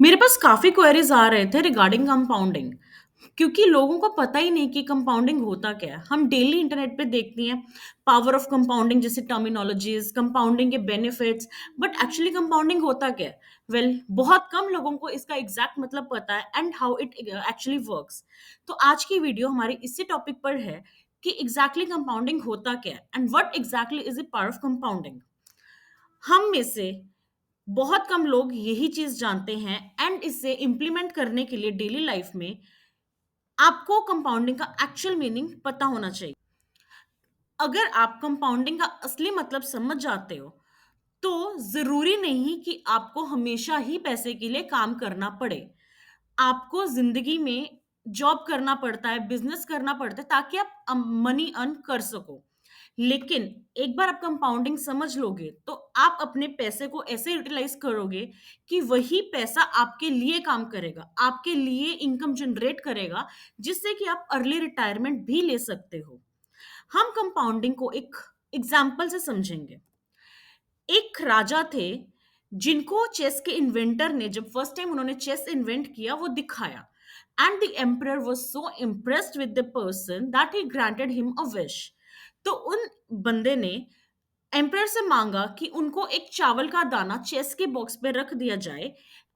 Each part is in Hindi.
मेरे पास काफ़ी क्वेरीज़ आ रहे थे रिगार्डिंग कंपाउंडिंग, क्योंकि लोगों को पता ही नहीं कि कंपाउंडिंग होता क्या है। हम डेली इंटरनेट पे देखते हैं पावर ऑफ कंपाउंडिंग जैसे टर्मिनोलॉजीज़, कंपाउंडिंग के बेनिफिट्स, बट एक्चुअली कंपाउंडिंग होता क्या है? बहुत कम लोगों को इसका एग्ज़ैक्ट मतलब पता है and how it actually works. तो आज की वीडियो हमारी इसी टॉपिक पर है कि एग्ज़ैक्टली कंपाउंडिंग होता क्या है and what exactly is the power of compounding. हम में से बहुत कम लोग यही चीज जानते हैं एंड इसे इम्प्लीमेंट करने के लिए डेली लाइफ में आपको कंपाउंडिंग का एक्चुअल मीनिंग पता होना चाहिए। अगर आप कंपाउंडिंग का असली मतलब समझ जाते हो तो जरूरी नहीं कि आपको हमेशा ही पैसे के लिए काम करना पड़े। आपको जिंदगी में जॉब करना पड़ता है, बिजनेस करना पड़ता है ताकि आप मनी अर्न कर सको। लेकिन एक बार आप कंपाउंडिंग समझ लोगे तो आप अपने पैसे को ऐसे यूटिलाइज करोगे कि वही पैसा आपके लिए काम करेगा, आपके लिए इनकम जनरेट करेगा, जिससे कि आप अर्ली रिटायरमेंट भी ले सकते हो। हम कंपाउंडिंग को एक एग्जाम्पल से समझेंगे। एक राजा थे जिनको चेस के इन्वेंटर ने, जब फर्स्ट टाइम उन्होंने चेस इन्वेंट किया, वो दिखाया and the emperor was so impressed with the person that he granted him a wish. तो उन बंदे ने एम्परर से मांगा कि उनको एक चावल का दाना चेस के बॉक्स पे रख दिया जाए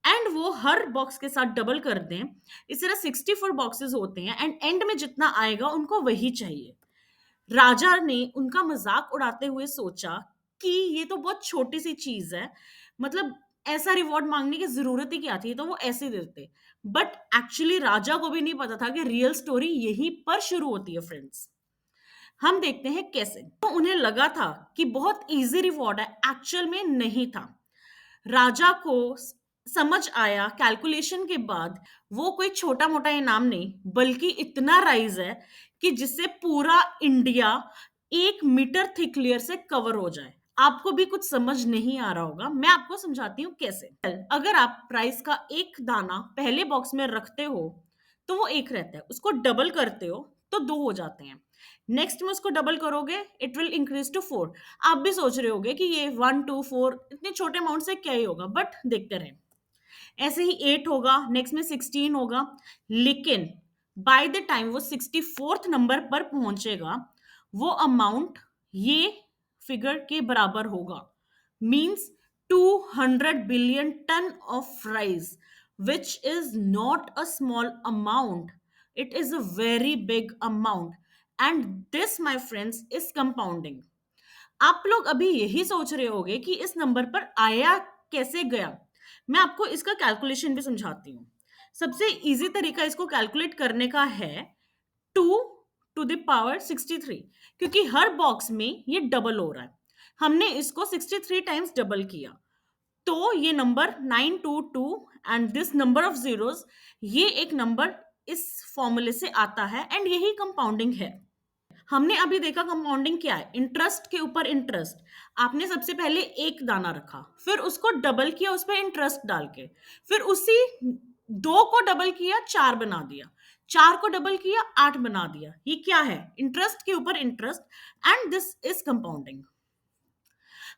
एंड वो हर बॉक्स के साथ डबल कर दें। इस तरह 64 बॉक्सेस होते हैं एंड एंड में जितना आएगा उनको वही चाहिए। राजा ने उनका मजाक उड़ाते हुए सोचा कि ये तो बहुत छोटी सी चीज है, मतलब ऐसा रिवॉर्ड मांगने की जरूरत ही क्या थी, तो वो ऐसे देते। बट एक्चुअली राजा को भी नहीं पता था कि रियल स्टोरी यहीं पर शुरू होती है फ्रेंड्स। हम देखते हैं कैसे। तो उन्हें लगा था कि बहुत इजी रिवॉर्ड है, एक्चुअल में नहीं था। राजा को समझ आया कैलकुलेशन के बाद, वो कोई छोटा मोटा इनाम नहीं बल्कि इतना राइज है कि जिससे पूरा इंडिया 1 मीटर थिक लेयर से कवर हो जाए। आपको भी कुछ समझ नहीं आ रहा होगा, मैं आपको समझाती हूँ कैसे। अगर आप प्राइस का एक दाना पहले बॉक्स में रखते हो तो वो एक रहता है, उसको डबल करते हो तो दो हो जाते हैं। नेक्स्ट में उसको डबल करोगे, इट विल इंक्रीज टू 4। आप भी सोच रहे होगे कि ये 1 2 4 इतने छोटे अमाउंट से क्या ही होगा, बट देखते रहे। ऐसे ही 8 होगा, नेक्स्ट में 16 होगा। लेकिन बाय द टाइम वो 64th नंबर पर पहुंचेगा, वो अमाउंट ये फिगर के बराबर होगा। Means 200 billion ton of rice, which is not a small amount, it is a very big amount, and this my friends is compounding। आप लोग अभी यही सोच रहे होंगे कि इस नंबर पर आया कैसे गया। मैं आपको इसका कैलकुलेशन भी समझाती हूँ। सबसे इजी तरीका इसको कैलकुलेट करने का है 2 to the power 63, क्योंकि हर बॉक्स में ये डबल हो रहा है। हमने इसको 63 टाइम्स डबल किया तो ये number 922 and this number of zeros, ये एक नंबर इस फॉर्मूले से आता है एंड यही कंपाउंडिंग है। हमने अभी देखा कंपाउंडिंग क्या है, इंटरेस्ट के ऊपर इंटरेस्ट। आपने सबसे पहले एक दाना रखा, फिर उसको डबल किया उस पर इंटरेस्ट डाल के, फिर उसी दो को डबल किया, चार बना दिया, चार को डबल किया, आठ बना दिया। ये क्या है? इंटरेस्ट के ऊपर interest, and this is compounding.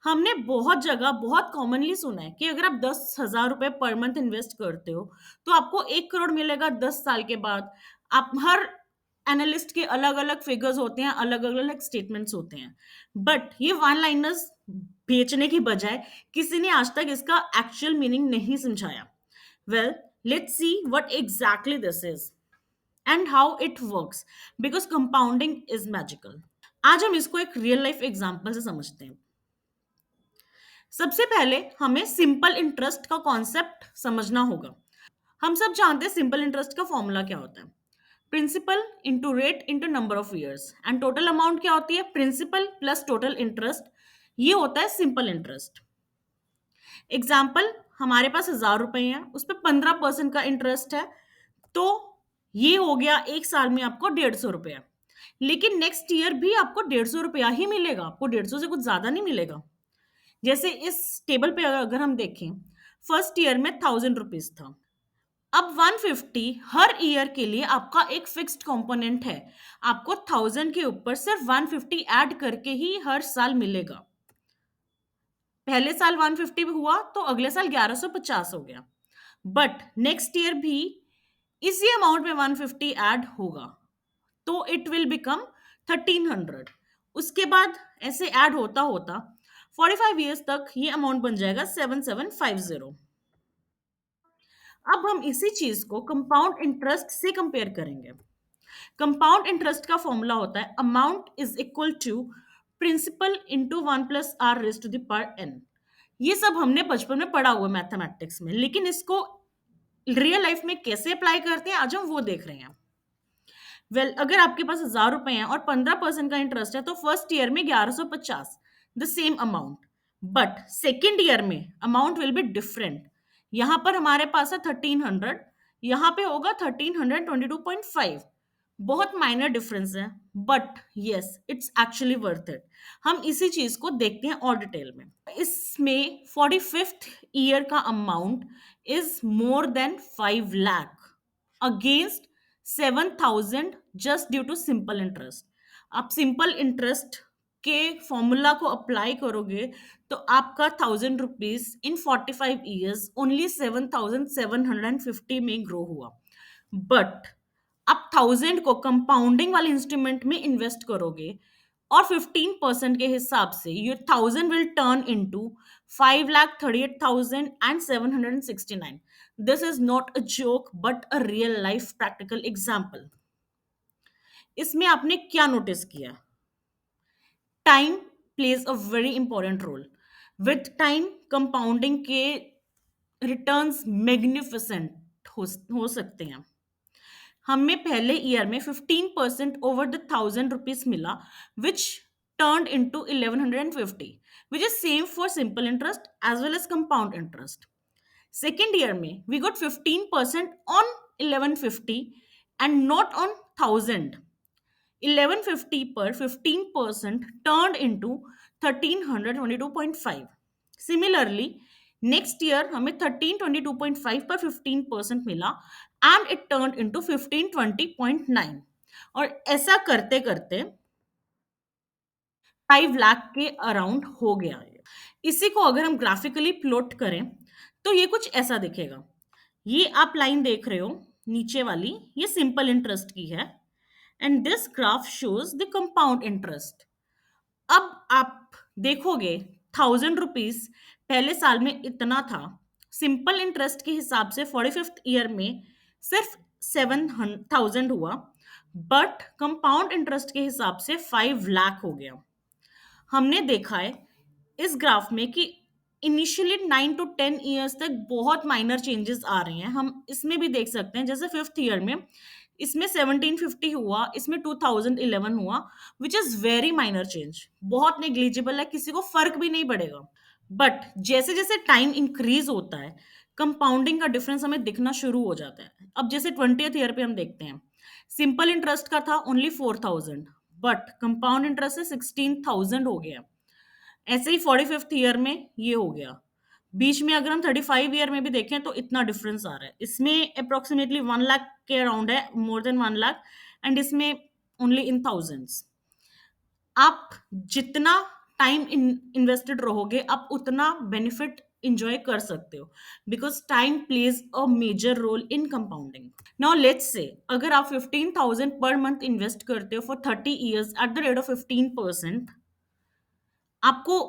हमने बहुत जगह बहुत कॉमनली सुना है कि अगर आप 10,000 रुपए पर मंथ इन्वेस्ट करते हो तो आपको 1 करोड़ मिलेगा 10 साल के बाद। आप हर एनालिस्ट के अलग अलग फिगर्स होते हैं, अलग अलग स्टेटमेंट्स होते हैं, बट ये वन लाइनर्स बेचने की बजाय किसी ने आज तक इसका एक्चुअल मीनिंग नहीं समझाया। Well, let's see what exactly this is and how it works, because compounding is magical. आज हम इसको एक रियल लाइफ एग्जाम्पल से समझते हैं। सबसे पहले हमें सिंपल इंटरेस्ट का कॉन्सेप्ट समझना होगा। हम सब जानते हैं सिंपल इंटरेस्ट का फॉर्मूला क्या होता है। Principal into rate into number of years, and total amount क्या होती है? Principal plus total interest. ये होता है सिंपल इंटरेस्ट। एग्जाम्पल, हमारे पास 1,000 रुपए हैं, उस पर 15% का इंटरेस्ट है, तो ये हो गया एक साल में आपको 150 रुपया। लेकिन नेक्स्ट ईयर भी आपको 150 रुपया ही मिलेगा, आपको 150 से कुछ ज्यादा नहीं मिलेगा। जैसे इस टेबल पे अगर हम देखें, फर्स्ट ईयर में 1,000 रुपीज था, अब 150 हर ईयर के लिए आपका एक फिक्स्ड कंपोनेंट है। आपको 1,000 के ऊपर सिर्फ 150 ऐड करके ही हर साल मिलेगा। पहले साल 150 हुआ तो अगले साल 1,150 हो गया। बट नेक्स्ट ईयर भी इसी अमाउंट में 150 ऐड होगा, तो इट विल बिकम 1300। उसके बाद ऐसे ऐड होता होता 45 ईयर्स तक ये अमाउंट बन जाएगा 7750। अब हम इसी चीज को कंपाउंड इंटरेस्ट से कंपेयर करेंगे। कंपाउंड इंटरेस्ट का फॉर्मूला होता है amount is equal to principal into 1 + r raise to the power n। ये सब हमने बचपन में पढ़ा हुआ मैथमेटिक्स में, लेकिन इसको रियल लाइफ में कैसे अप्लाई करते हैं आज हम वो देख रहे हैं। अगर आपके पास 1000 रुपए हैं और 15% का इंटरेस्ट है तो फर्स्ट ईयर में 1150, the same amount. But second year में अमाउंट विल बी डिफरेंट। यहां पर हमारे पास है 1300, यहाँ पे होगा 1322.5। बहुत माइनर डिफरेंस है, but yes it's actually worth it. हम इसी चीज को देखते हैं और डिटेल में। इसमें 45th ईयर का amount is more than 5 lakh against 7000 just due to simple interest. आप सिंपल इंटरेस्ट के फॉर्मूला को अप्लाई करोगे तो आपका 1000 रुपीज इन 45 ईयर्स ओनली 7750 में ग्रो हुआ। बट आप 1000 को कंपाउंडिंग वाले इंस्ट्रूमेंट में इन्वेस्ट करोगे और 15% के हिसाब से ये 1000 will turn into 5,38,769। This is not a joke but a real life practical example. इसमें आपने क्या नोटिस किया? Time plays a very important role. With time compounding के रिटर्न्स मैग्निफिसेंट हो सकते हैं। हमें पहले ईयर में 15% ओवर द 1000 रुपीज मिला, विच turned into 1150, which is same for simple interest as well as compound interest. Second year में we got 15% on 1150 and not on 1000। 1150 पर 15% turned into 1322.5। Similarly next year हमें 1322.5 पर 15% मिला एंड इट टर्न इनटू 1520.9। और ऐसा करते करते 5 लाख के अराउंड हो गया है। इसी को अगर हम ग्राफिकली प्लॉट करें तो ये कुछ ऐसा दिखेगा। ये आप लाइन देख रहे हो नीचे वाली, ये सिंपल इंटरेस्ट की है and this graph shows the compound interest. अब आप देखोगे 1000 रुपीज पहले साल में इतना था, सिंपल इंटरेस्ट के हिसाब से 45th ईयर में सिर्फ 7000 हुआ, बट कंपाउंड इंटरेस्ट के हिसाब से 5 लाख हो गया। हमने देखा है इस ग्राफ में कि इनिशियली 9 to 10 ईयर्स तक बहुत माइनर चेंजेस आ रहे हैं। हम इसमें भी देख सकते हैं, जैसे 5th ईयर में इसमें 1750 हुआ, इसमें 2011 हुआ, which is very minor change, बहुत नेग्लिजिबल है, किसी को फर्क भी नहीं पड़ेगा। बट जैसे जैसे टाइम इंक्रीज होता है कंपाउंडिंग का डिफरेंस हमें दिखना शुरू हो जाता है। अब जैसे 20th ईयर पे हम देखते हैं, सिंपल इंटरेस्ट का था ओनली 4000, बट कंपाउंड इंटरेस्ट से 16000 हो गया। ऐसे ही 45th ईयर में ये हो गया। बीच में अगर हम 35 ईयर में भी देखें तो इतना डिफरेंस आ रहा है। इसमें अप्रोक्सीमेटली 1 लाख के अराउंड है, मोर देन 1 लाख, एंड इसमें ओनली इन थाउजेंड्स। आप जितना टाइम इन्वेस्टेड रहोगे आप उतना बेनिफिट इंजॉय कर सकते हो, because time plays a major role in compounding. Now let's say अगर आप 15,000 पर मंथ इन्वेस्ट करते हो for 30 years at the rate of 15%, आपको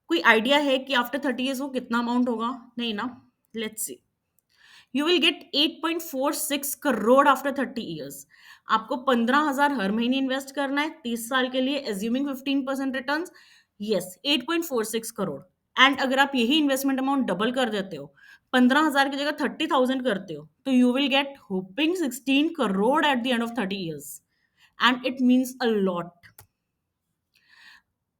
कोई आइडिया है कि आफ्टर 30 ईयर्स वो कितना अमाउंट होगा? नहीं ना। Let's see, you will gate 8.46 crore after 30 years. आपको 15,000 हर महीने इन्वेस्ट करना है 30 साल के लिए, assuming 15% return. Yes, 8.46 crore. And अगर आप यही इन्वेस्टमेंट अमाउंट डबल कर देते हो, 15,000 की जगह 30,000 करते हो, तो you will gate hopping 16 crore eight the end of 30 years, and it means a lot.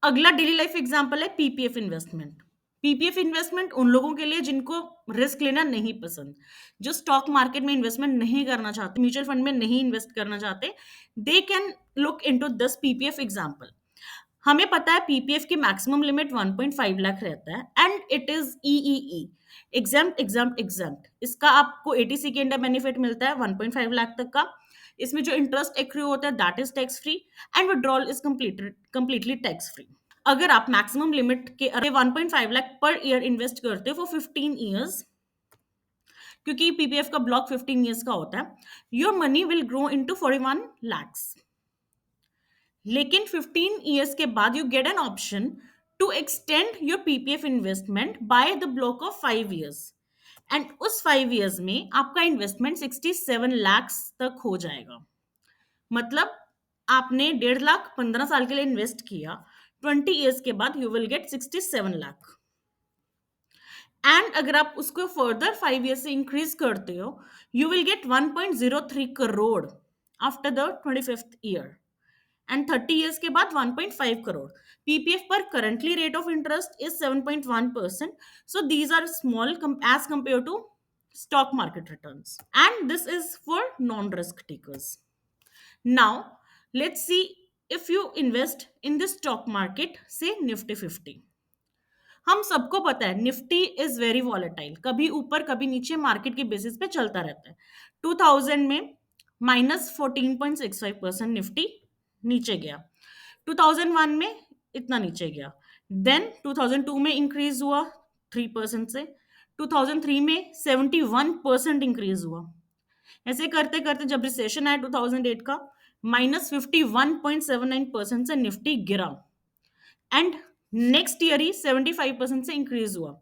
अगला डेली लाइफ एग्जांपल है पीपीएफ इन्वेस्टमेंट। पीपीएफ इन्वेस्टमेंट उन लोगों के लिए जिनको रिस्क लेना नहीं पसंद, जो स्टॉक मार्केट में इन्वेस्टमेंट नहीं करना चाहते, म्यूचुअल फंड में नहीं इन्वेस्ट करना चाहते, they can look into this PPF example. हमें पता है पीपीएफ की मैक्सिमम लिमिट 1.5 लाख रहता है and it is EEE, exempt exempt exempt. इसका आपको एटीसी के अंडर बेनिफिट मिलता है 1.5 लाख तक का। इसमें जो इंटरेस्ट एक्रू होता है that is tax free and withdrawal is completely tax free. अगर आप मैक्सिमम लिमिट के 1.5 लाख पर ईयर इन्वेस्ट करते हो फॉर 15 ईयर्स, क्योंकि पीपीएफ का ब्लॉक 15 ईयर्स का होता है, your money will grow into 41 lakhs। लेकिन 15 ईयर्स के बाद you get an option to extend your PPF investment by the block of 5 years, and उस 5 ईयर्स में आपका इन्वेस्टमेंट 67 lakhs तक हो जाएगा। मतलब आपने 1.5 लाख 15 साल के लिए इन्वेस्ट किया, 20 ईयर्स के बाद you will gate 67 lakh. And अगर आप उसको फर्दर 5 ईयर से इंक्रीज करते हो, you will get 1.03 crore after the 25th year, and 30 years के बाद 1.5 करोड़। पीपीएफ पर currently rate of interest is 7.1%, so these are small as compare to stock market returns, and this is for non risk takers. Now let's see, if you invest in the stock market, say nifty 50, हम सबको पता है निफ्टी इज वेरी वॉलेटाइल, कभी ऊपर कभी नीचे मार्केट के बेसिस पे चलता रहता है। 2000 में -14.65% निफ्टी नीचे गया, 2001 में इतना नीचे गया, देन 2002 में इंक्रीज हुआ 3% से, 2003 में 71% इंक्रीज हुआ। ऐसे करते करते जब रिसेशन आया 2008 का, -51.79% से निफ्टी गिरा, एंड नेक्स्ट ईयर ही 75% से इंक्रीज हुआ।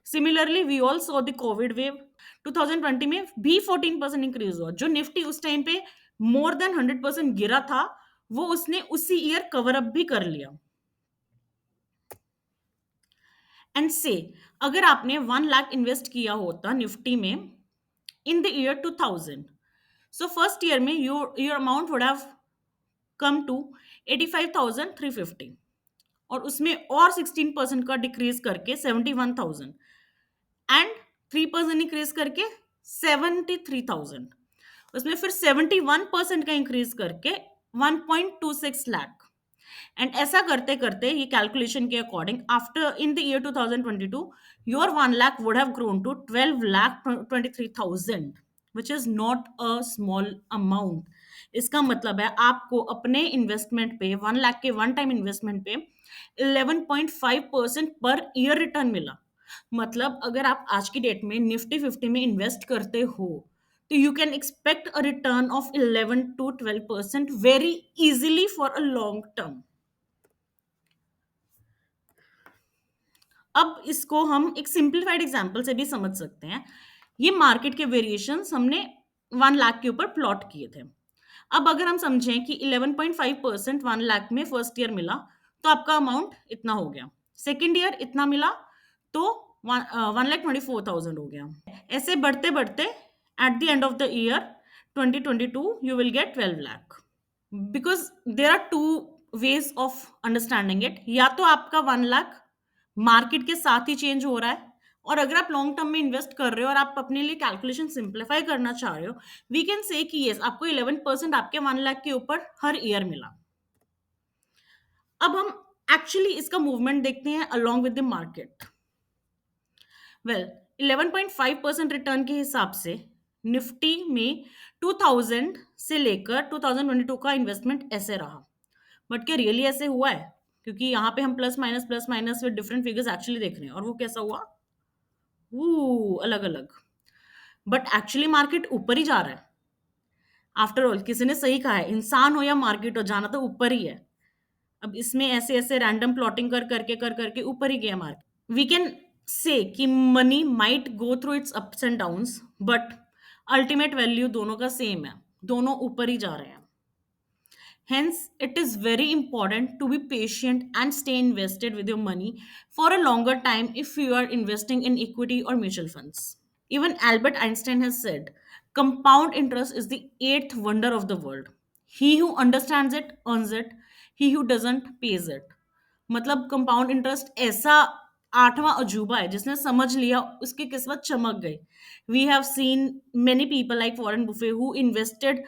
Similarly we all saw the covid wave, 2020 में भी 14% इंक्रीज हुआ। जो निफ्टी उस टाइम पे मोर देन 100% गिरा था, वो उसने उसी ईयर कवर अप भी कर लिया। एंड से अगर आपने 1 लाख इन्वेस्ट किया होता निफ्टी में in the year 2000, so first year में your amount would have come to 85,350, और उसमें और 16% का डिक्रीज करके 71,000, एंड 3% इंक्रीज करके 73,000, उसमें फिर 71% का इंक्रीज करके 1.26 लाख। एंड ऐसा करते करते ये कैलकुलेशन के according after in the year 2022 your 1 lakh would have grown to 12,23,000, which is not a small amount. इसका मतलब है आपको अपने इन्वेस्टमेंट पे 1 लाख के वन टाइम इन्वेस्टमेंट पे 11.5% पर ईयर रिटर्न मिला। मतलब अगर आप आज की डेट में निफ्टी 50 में इन्वेस्ट करते हो, तो you can expect a return of 11 to 12% very easily for a long term. अब इसको हम एक सिंप्लीफाइड एग्जांपल से भी समझ सकते हैं। ये मार्केट के वेरिएशंस हमने 1 लाख के ऊपर प्लॉट किए थे। अब अगर हम समझें कि 11.5% 1 लाख में फर्स्ट ईयर मिला, तो आपका अमाउंट इतना हो गया, सेकेंड ईयर इतना मिला, तो 1,24,000 हो गया। ऐसे बढ़ते बढ़ते at the end of the year 2022 you will get 12 lakh. Because there are two ways of understanding it, या तो आपका 1 लाख मार्केट के साथ ही चेंज हो रहा है, और अगर आप लॉन्ग टर्म में इन्वेस्ट कर रहे हो और आप अपने लिए कैलकुलेशन सिंप्लीफाई करना चाह रहे हो, वी कैन से कि यस आपको 11% आपके 1 लाख के ऊपर हर ईयर मिला। अब हम एक्चुअली इसका मूवमेंट देखते हैं along with the market. Well 11.5% return के हिसाब से निफ्टी में 2000 से लेकर 2022 का इन्वेस्टमेंट ऐसे रहा, बट क्या रियली ऐसे हुआ है? क्योंकि यहाँ पे हम plus minus with different figures actually देख रहे हैं, और वो कैसा हुआ, वो अलग अलग। बट एक्चुअली मार्केट ऊपर ही जा रहा है। आफ्टर ऑल किसी ने सही कहा है, इंसान हो या मार्केट हो, जाना तो ऊपर ही है। अब इसमें ऐसे ऐसे रैंडम प्लॉटिंग कर करके ऊपर ही गया मार्केट। वी कैन से कि money might go through it's ups and downs, but ultimate value दोनों का सेम है, दोनों ऊपर ही जा रहे हैं। Hence, it is very important to be patient and stay invested with your money for a longer time if you are investing in equity or mutual funds. Even Albert Einstein has said, compound interest is the eighth wonder of the world. He who understands it earns it, he who doesn't pays it. मतलब कंपाउंड इंटरेस्ट ऐसा आठवां अजूबा है, जिसने समझ लिया उसकी किस्मत चमक गई। We have seen many people like Warren Buffett who invested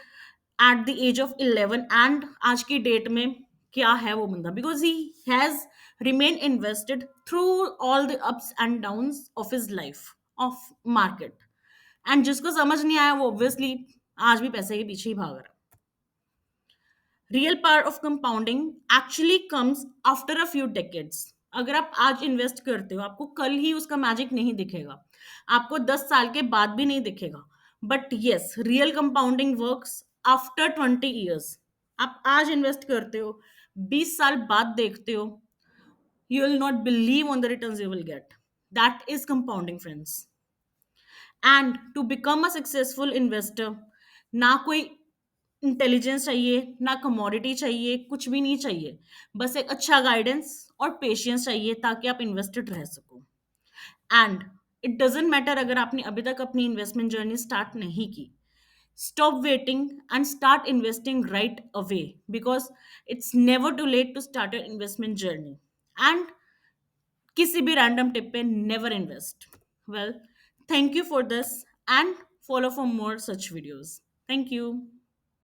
at the age of 11, and आज की डेट में क्या है वो बंदा, because he has remain invested through all the ups and downs of his life of market. And जिसको समझ नहीं आया वो ऑब्वियसली आज भी पैसे के पीछे ही भाग रहा है। Real power of compounding actually comes after a few decades. अगर आप आज इन्वेस्ट करते हो, आपको कल ही उसका मैजिक नहीं दिखेगा, आपको 10 साल के बाद भी नहीं दिखेगा। But yes, real compounding works after 20 years. आप आज इन्वेस्ट करते हो, 20 साल बाद देखते हो, you will not believe on the returns you will get. That is compounding, friends. And to become a successful investor, ना कोई इंटेलिजेंस चाहिए, ना कमोडिटी चाहिए, कुछ भी नहीं चाहिए। बस एक अच्छा गाइडेंस और पेशेंस चाहिए ताकि आप इन्वेस्टेड रह सको। एंड इट डजेंट मैटर अगर आपने अभी तक अपनी इन्वेस्टमेंट जर्नी स्टार्ट नहीं की। Stop waiting and start investing right away, because it's never too late to start your investment journey. And किसी भी रैंडम टिप पे never invest. Well, thank you for this, and follow for more such videos. Thank you.